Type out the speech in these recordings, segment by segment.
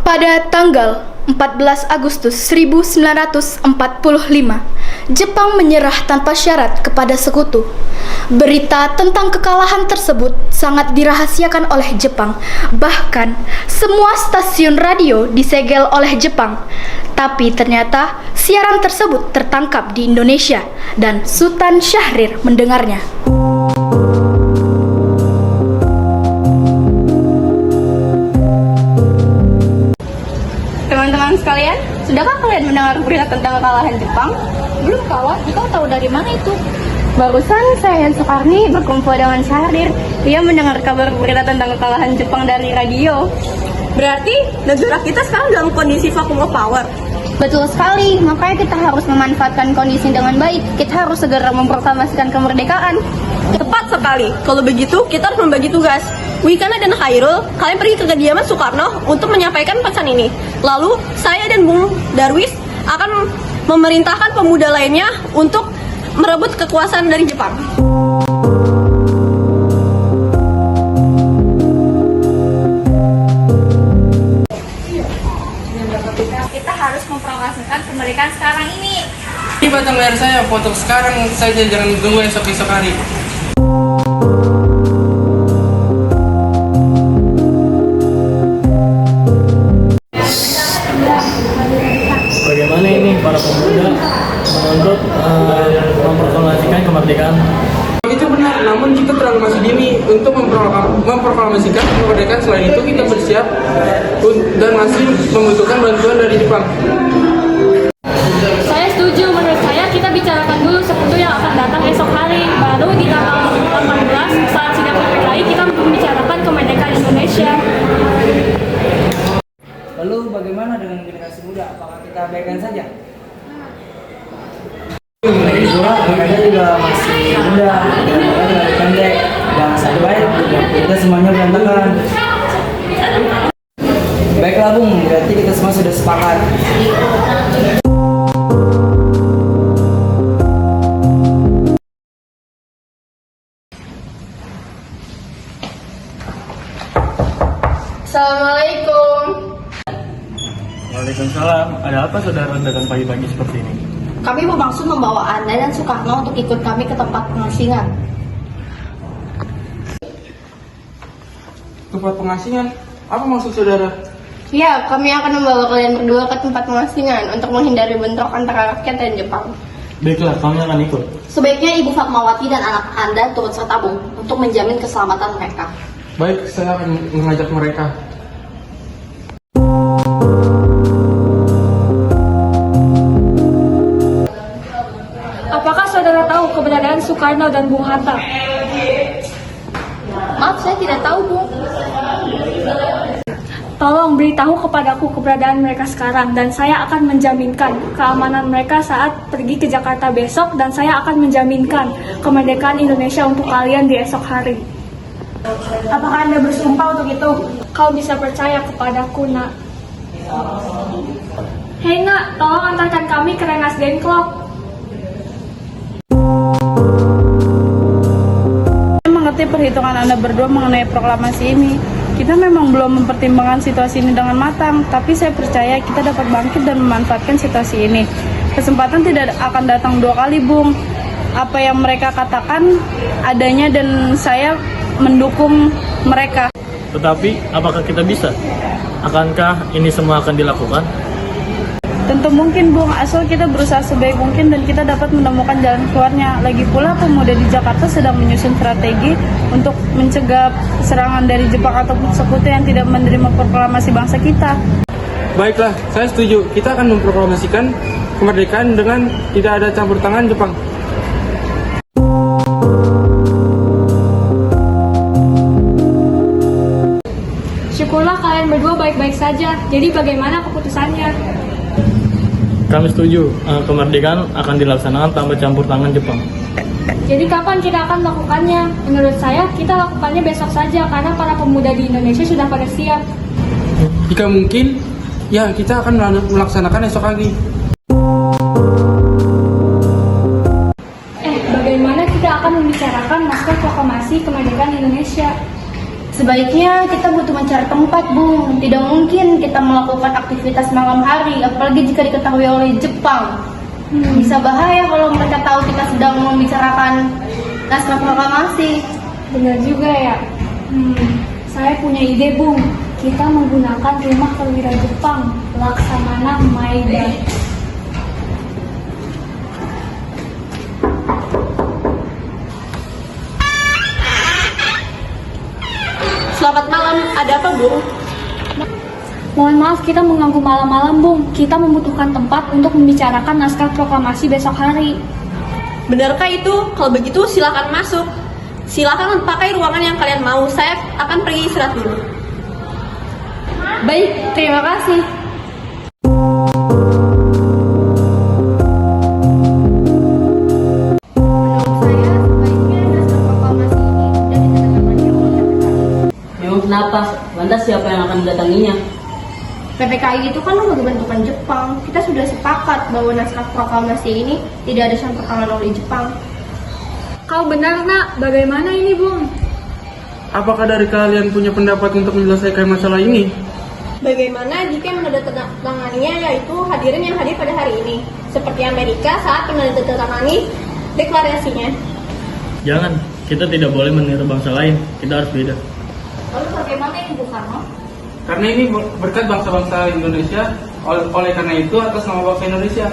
Pada tanggal 14 Agustus 1945, Jepang menyerah tanpa syarat kepada sekutu. Berita tentang kekalahan tersebut sangat dirahasiakan oleh Jepang. Bahkan, semua stasiun radio disegel oleh Jepang. Tapi ternyata siaran tersebut tertangkap di Indonesia dan Sultan Syahrir mendengarnya. Teman-teman sekalian, sudahkah kalian mendengar berita tentang kekalahan Jepang? Belum kawan, kau tahu dari mana itu? Barusan saya Sukarni berkumpul dengan Syahrir. Dia mendengar kabar berita tentang kekalahan Jepang dari radio. Berarti negara kita sekarang dalam kondisi vacuum of power. Betul sekali, makanya kita harus memanfaatkan kondisi dengan baik. Kita harus segera memproklamasikan kemerdekaan. Tepat sekali. Kalau begitu, kita harus membagi tugas. Wikana dan Khairul, kalian pergi ke kediaman Soekarno untuk menyampaikan pesan ini. Lalu, saya dan Bung Darwis akan memerintahkan pemuda lainnya untuk merebut kekuasaan dari Jepang. Kita harus memproklamasikan kemerdekaan sekarang ini. Ini batang leher saya, potong sekarang saja, jangan tunggu esok-esok hari. Bagaimana ini para pemuda menuntut memproklamasikan kemerdekaan? Itu benar, namun kita terlalu masih dini untuk memproklamasikan kemerdekaan. Selain itu kita bersiap dan masih membutuhkan bantuan dari Jepang. Saya setuju, menurut saya kita bicarakan dulu sekutu yang akan datang esok hari. Baru di tanggal 18 saat sidang PPKI kita membicarakan kemerdekaan Indonesia. Lalu bagaimana dengan generasi muda? Apakah kita abaikan saja? Mereka juga masih muda, dan mereka juga pendek, dan sangat baik. Kita semuanya berantakan. Baiklah Bung, berarti kita semua sudah sepakat. Assalamualaikum. Waalaikumsalam. Ada apa saudara datang pagi-pagi seperti ini? Kami bermaksud membawa Anda dan Soekarno untuk ikut kami ke tempat pengasingan. Tempat pengasingan? Apa maksud saudara? Ya, kami akan membawa kalian berdua ke tempat pengasingan untuk menghindari bentrok antara rakyat dan Jepang. Baiklah, kami akan ikut. Sebaiknya Ibu Fatmawati dan anak Anda turut serta Bung untuk menjamin keselamatan mereka. Baik, saya akan mengajak mereka. Apakah saudara tahu keberadaan Soekarno dan Bung Hatta? Maaf, saya tidak tahu, Bung. Tolong beritahu kepadaku keberadaan mereka sekarang dan saya akan menjaminkan keamanan mereka saat pergi ke Jakarta besok, dan saya akan menjaminkan kemerdekaan Indonesia untuk kalian di esok hari. Apakah Anda bersumpah untuk itu? Kau bisa percaya kepadaku, Nak. Hei Nak, tolong antarkan kami ke Rengas Dengklok. Saya mengerti perhitungan Anda berdua mengenai proklamasi ini. Kita memang belum mempertimbangkan situasi ini dengan matang, tapi saya percaya kita dapat bangkit dan memanfaatkan situasi ini. Kesempatan tidak akan datang dua kali, Bung. Apa yang mereka katakan adanya dan saya mendukung mereka. Tetapi, apakah kita bisa? Akankah ini semua akan dilakukan? Tentu mungkin, Bung, asal kita berusaha sebaik mungkin dan kita dapat menemukan jalan keluarnya. Lagi pula pemuda di Jakarta sedang menyusun strategi untuk mencegah serangan dari Jepang ataupun sekutu yang tidak menerima proklamasi bangsa kita. Baiklah, saya setuju. Kita akan memproklamasikan kemerdekaan dengan tidak ada campur tangan Jepang. Syukurlah kalian berdua baik-baik saja. Jadi bagaimana keputusannya? Kami setuju, kemerdekaan akan dilaksanakan tanpa campur tangan Jepang. Jadi kapan kita akan melakukannya? Menurut saya, kita lakukannya besok saja karena para pemuda di Indonesia sudah pada siap. Jika mungkin, ya kita akan melaksanakan esok pagi. Bagaimana kita akan membicarakan naskah proklamasi kemerdekaan Indonesia? Sebaiknya kita butuh mencari tempat, Bung. Tidak mungkin kita melakukan aktivitas malam hari, apalagi jika diketahui oleh Jepang. Bisa bahaya kalau mereka tahu kita sedang membicarakan naskah proklamasi. Benar juga ya. Saya punya ide, Bung. Kita menggunakan rumah perwira Jepang, Laksamana Maeda. Selamat malam, ada apa, Bung? Mohon maaf kita mengganggu malam-malam, Bung. Kita membutuhkan tempat untuk membicarakan naskah proklamasi besok hari. Benarkah itu? Kalau begitu silakan masuk. Silakan pakai ruangan yang kalian mau. Saya akan pergi istirahat dulu. Baik, terima kasih. Memang kenapa? Lantas siapa yang akan mendatanginya? PPKI itu kan lembaga bentukan Jepang. Kita sudah sepakat bahwa naskah proklamasi ini tidak ada campur tangan oleh Jepang. Kau benar, Nak. Bagaimana ini, Bung? Apakah dari kalian punya pendapat untuk menyelesaikan masalah ini? Bagaimana jika yang menandatanganinya yaitu hadirin yang hadir pada hari ini, seperti Amerika saat menandatangani deklarasinya? Jangan, kita tidak boleh meniru bangsa lain. Kita harus beda. Lalu bagaimana ini, Bu Karno? Karena ini berkat bangsa-bangsa Indonesia, oleh karena itu atas nama bangsa Indonesia.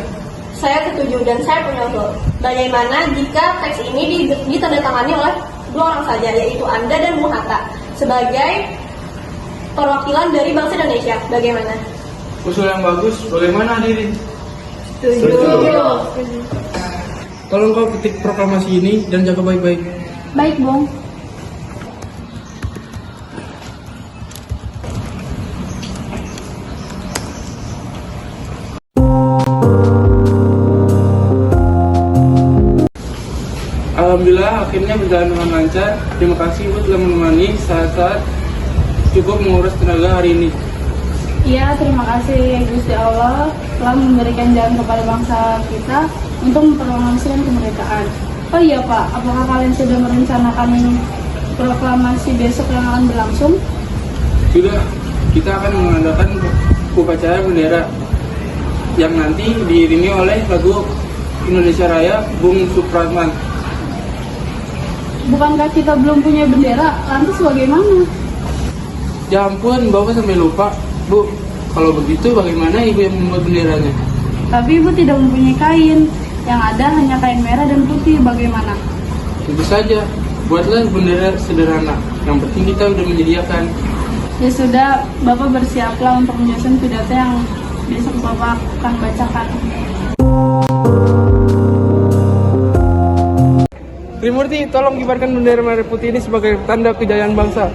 Saya setuju dan saya punya usul. Bagaimana jika teks ini ditandatangani oleh dua orang saja, yaitu Anda dan Bung Hatta, sebagai perwakilan dari bangsa Indonesia? Bagaimana? Usul yang bagus, bagaimana hadirin? Setuju. Tolong kau petik proklamasi ini dan jaga baik-baik. Baik, Bung. Alhamdulillah akhirnya berjalan dengan lancar. Terima kasih Ibu telah menemani saat-saat cukup menguras tenaga hari ini. Iya, terima kasih Gusti Allah telah memberikan jalan kepada bangsa kita untuk memproklamasikan kemerdekaan. Oh iya Pak, apakah kalian sudah merencanakan proklamasi besok yang akan berlangsung? Sudah, kita akan mengadakan upacara bendera yang nanti diiringi oleh lagu Indonesia Raya Bung Supratman. Bukankah kita belum punya bendera? Lantas bagaimana? Ya ampun, Bapak sampai lupa. Bu, kalau begitu bagaimana Ibu yang membuat benderanya? Tapi Ibu tidak mempunyai kain. Yang ada hanya kain merah dan putih. Bagaimana? Tentu saja, buatlah bendera sederhana. Yang penting kita sudah menyediakan. Ya sudah, Bapak bersiaplah untuk menyusun pidato yang besok Bapak akan bacakan. Trimurti, tolong kibarkan bendera merah putih ini sebagai tanda kejayaan bangsa.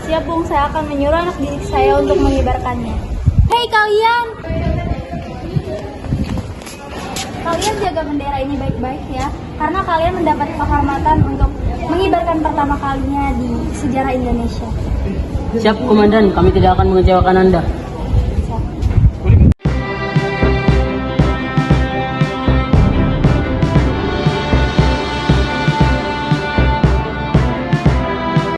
Siap, Bung. Saya akan menyuruh anak didik saya untuk mengibarkannya. Hei kalian! Kalian jaga bendera ini baik-baik ya, karena kalian mendapat kehormatan untuk mengibarkan pertama kalinya di sejarah Indonesia. Siap, Komandan. Kami tidak akan mengecewakan Anda.